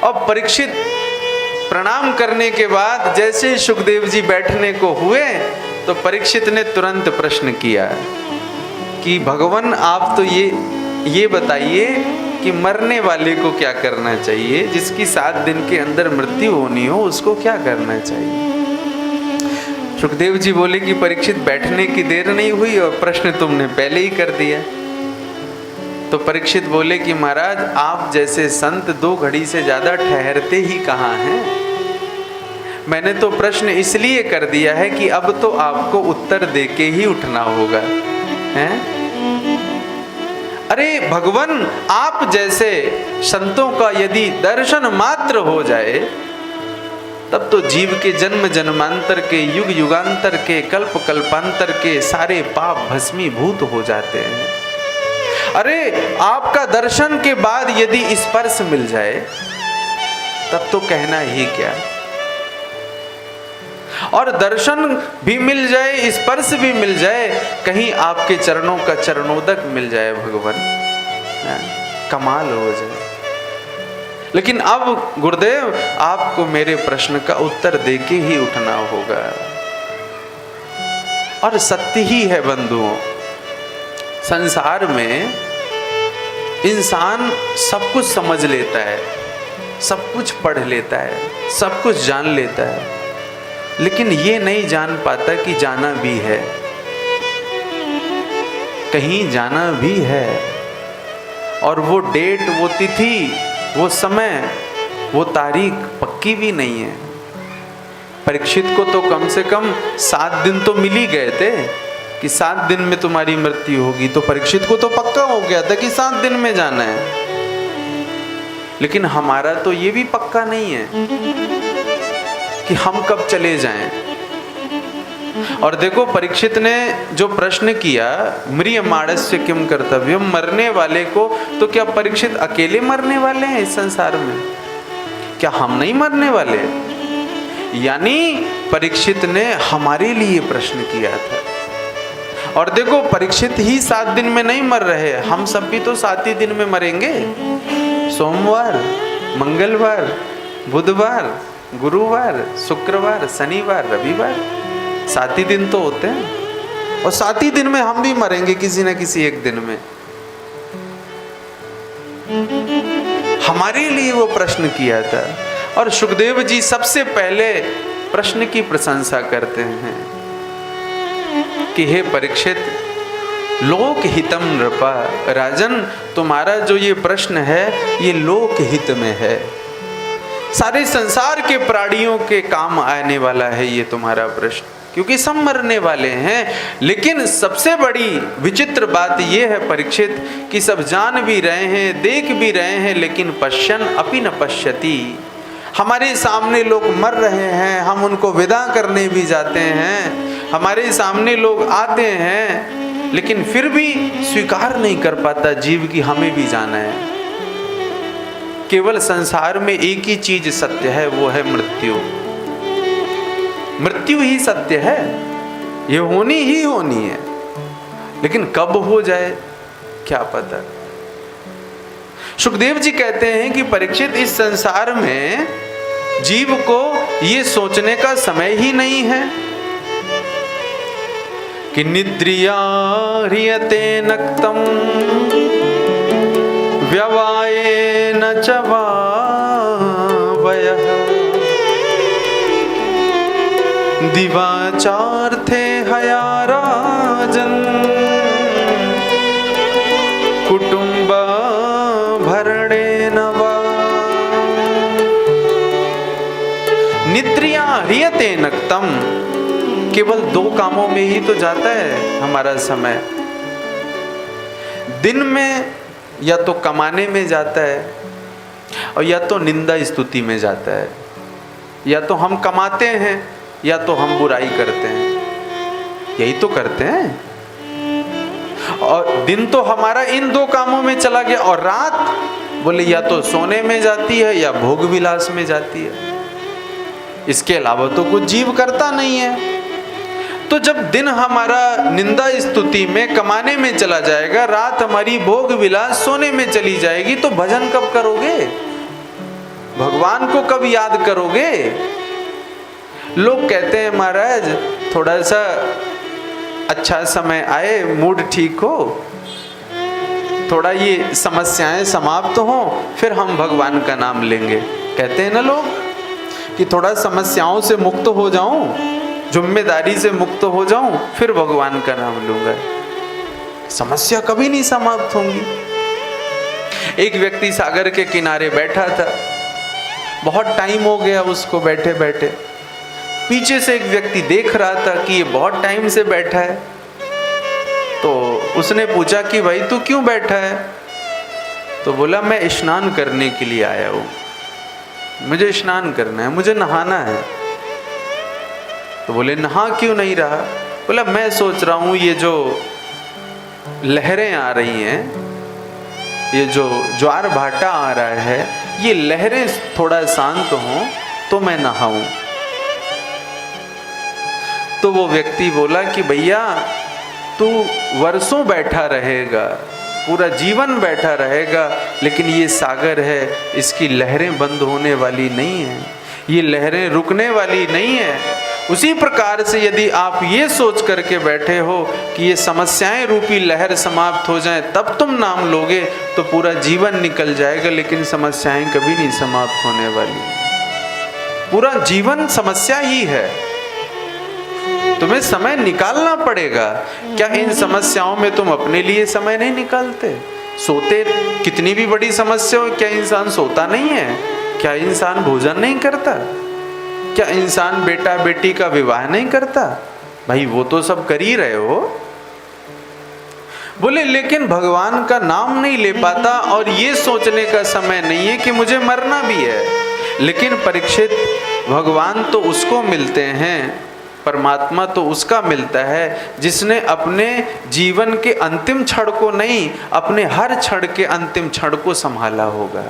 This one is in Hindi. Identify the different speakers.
Speaker 1: अब परीक्षित प्रणाम करने के बाद जैसे ही सुखदेव जी बैठने को हुए तो परीक्षित ने तुरंत प्रश्न किया कि भगवान आप तो ये बताइए कि मरने वाले को क्या करना चाहिए, जिसकी 7 दिन के अंदर मृत्यु होनी हो उसको क्या करना चाहिए। सुखदेव जी बोले कि परीक्षित बैठने की देर नहीं हुई और प्रश्न तुमने पहले ही कर दिया। तो परीक्षित बोले कि महाराज आप जैसे संत 2 घड़ी से ज्यादा ठहरते ही कहाँ हैं। मैंने तो प्रश्न इसलिए कर दिया है कि अब तो आपको उत्तर देके ही उठना होगा, हैं? अरे भगवान आप जैसे संतों का यदि दर्शन मात्र हो जाए तब तो जीव के जन्म जन्मांतर के, युग युगांतर के, कल्प कल्पांतर के सारे पाप भस्मीभूत हो जाते हैं। अरे आपका दर्शन के बाद यदि स्पर्श मिल जाए तब तो कहना ही क्या। और दर्शन भी मिल जाए, स्पर्श भी मिल जाए, कहीं आपके चरणों का चरणोदक मिल जाए भगवान, कमाल हो जाए। लेकिन अब गुरुदेव आपको मेरे प्रश्न का उत्तर देके ही उठना होगा। और सत्य ही है बंधुओं, संसार में इंसान सब कुछ समझ लेता है, सब कुछ पढ़ लेता है, सब कुछ जान लेता है, लेकिन ये नहीं जान पाता कि जाना भी है, कहीं जाना भी है। और वो डेट, वो तिथि, वो समय, वो तारीख पक्की भी नहीं है। परीक्षित को तो कम से कम 7 दिन तो मिल ही गए थे कि 7 दिन में तुम्हारी मृत्यु होगी, तो परीक्षित को तो पक्का हो गया था कि 7 दिन में जाना है। लेकिन हमारा तो ये भी पक्का नहीं है कि हम कब चले जाएं। और देखो परीक्षित ने जो प्रश्न किया, म्रियमाणस्य किम कर्तव्यम, मरने वाले को, तो क्या परीक्षित अकेले मरने वाले हैं इस संसार में? क्या हम नहीं मरने वाले? यानी परीक्षित ने हमारे लिए प्रश्न किया था। और देखो परीक्षित ही 7 दिन में नहीं मर रहे, हम सब भी तो 7 ही दिन में मरेंगे। सोमवार, मंगलवार, बुधवार, गुरुवार, शुक्रवार, शनिवार, रविवार, 7 ही दिन तो होते हैं। और 7 ही दिन में हम भी मरेंगे किसी न किसी एक दिन में। हमारे लिए वो प्रश्न किया था। और सुखदेव जी सबसे पहले प्रश्न की प्रशंसा करते हैं कि हे परीक्षित, लोक हितम नृपा, राजन तुम्हारा जो ये प्रश्न है ये लोक हित में है, सारे संसार के प्राणियों के काम आने वाला है ये तुम्हारा प्रश्न, क्योंकि सब मरने वाले हैं। लेकिन सबसे बड़ी विचित्र बात यह है परीक्षित कि सब जान भी रहे हैं, देख भी रहे हैं, लेकिन पश्यन अपि न पश्यति, हमारे सामने लोग मर रहे हैं, हम उनको विदा करने भी जाते हैं, हमारे सामने लोग आते हैं, लेकिन फिर भी स्वीकार नहीं कर पाता जीव की हमें भी जाना है। केवल संसार में एक ही चीज सत्य है, वो है मृत्यु। मृत्यु ही सत्य है, ये होनी ही होनी है, लेकिन कब हो जाए क्या पता। सुखदेव जी कहते हैं कि परीक्षित इस संसार में जीव को ये सोचने का समय ही नहीं है कि निद्रिया ह्रियते नक्तम व्यवायेन च वावयः दिवाचार्थे हया राजन् कुटुंब भरणेन वा। निद्रिया ह्रियते नक्तम, केवल 2 कामों में ही तो जाता है हमारा समय। दिन में या तो कमाने में जाता है और या तो निंदा स्तुति में जाता है। या तो हम कमाते हैं या तो हम बुराई करते हैं, यही तो करते हैं। और दिन तो हमारा इन 2 कामों में चला गया, और रात बोले या तो सोने में जाती है या भोग विलास में जाती है, इसके अलावा तो कुछ जीव करता नहीं है। तो जब दिन हमारा निंदा स्तुति में कमाने में चला जाएगा, रात हमारी भोग विलास सोने में चली जाएगी, तो भजन कब करोगे भगवान को कब याद करोगे? लोग कहते हैं महाराज थोड़ा सा अच्छा समय आए, मूड ठीक हो, थोड़ा ये समस्याएं समाप्त हो, फिर हम भगवान का नाम लेंगे। कहते हैं ना लोग कि थोड़ा समस्याओं से मुक्त हो जाऊं, जिम्मेदारी से मुक्त हो जाऊं, फिर भगवान का नाम लूंगा। समस्या कभी नहीं समाप्त होंगी। एक व्यक्ति सागर के किनारे बैठा था, बहुत टाइम हो गया उसको बैठे बैठे। पीछे से एक व्यक्ति देख रहा था कि ये बहुत टाइम से बैठा है, तो उसने पूछा कि भाई तू क्यों बैठा है? तो बोला मैं स्नान करने के लिए आया हूँ, मुझे स्नान करना है, मुझे नहाना है। तो बोले नहा क्यों नहीं रहा? बोला मैं सोच रहा हूँ ये जो लहरें आ रही हैं, ये जो ज्वार भाटा आ रहा है, ये लहरें थोड़ा शांत हों तो मैं नहाऊं। तो वो व्यक्ति बोला कि भैया तू वर्षों बैठा रहेगा, पूरा जीवन बैठा रहेगा, लेकिन ये सागर है, इसकी लहरें बंद होने वाली नहीं है, ये लहरें रुकने वाली नहीं है। उसी प्रकार से यदि आप ये सोच करके बैठे हो कि ये समस्याएं रूपी लहर समाप्त हो जाएं तब तुम नाम लोगे, तो पूरा जीवन निकल जाएगा, लेकिन समस्याएं कभी नहीं समाप्त होने वाली। पूरा जीवन समस्या ही है, तुम्हें समय निकालना पड़ेगा। क्या इन समस्याओं में तुम अपने लिए समय नहीं निकालते? सोते, कितनी भी बड़ी समस्या हो, क्या इंसान सोता नहीं है? क्या इंसान भोजन नहीं करता? क्या इंसान बेटा बेटी का विवाह नहीं करता? भाई वो तो सब कर ही रहे हो। बोले लेकिन भगवान का नाम नहीं ले पाता, और ये सोचने का समय नहीं है कि मुझे मरना भी है। लेकिन परीक्षित, भगवान तो उसको मिलते हैं, परमात्मा तो उसका मिलता है जिसने अपने जीवन के अंतिम क्षण को नहीं, अपने हर क्षण के अंतिम क्षण को संभाला होगा।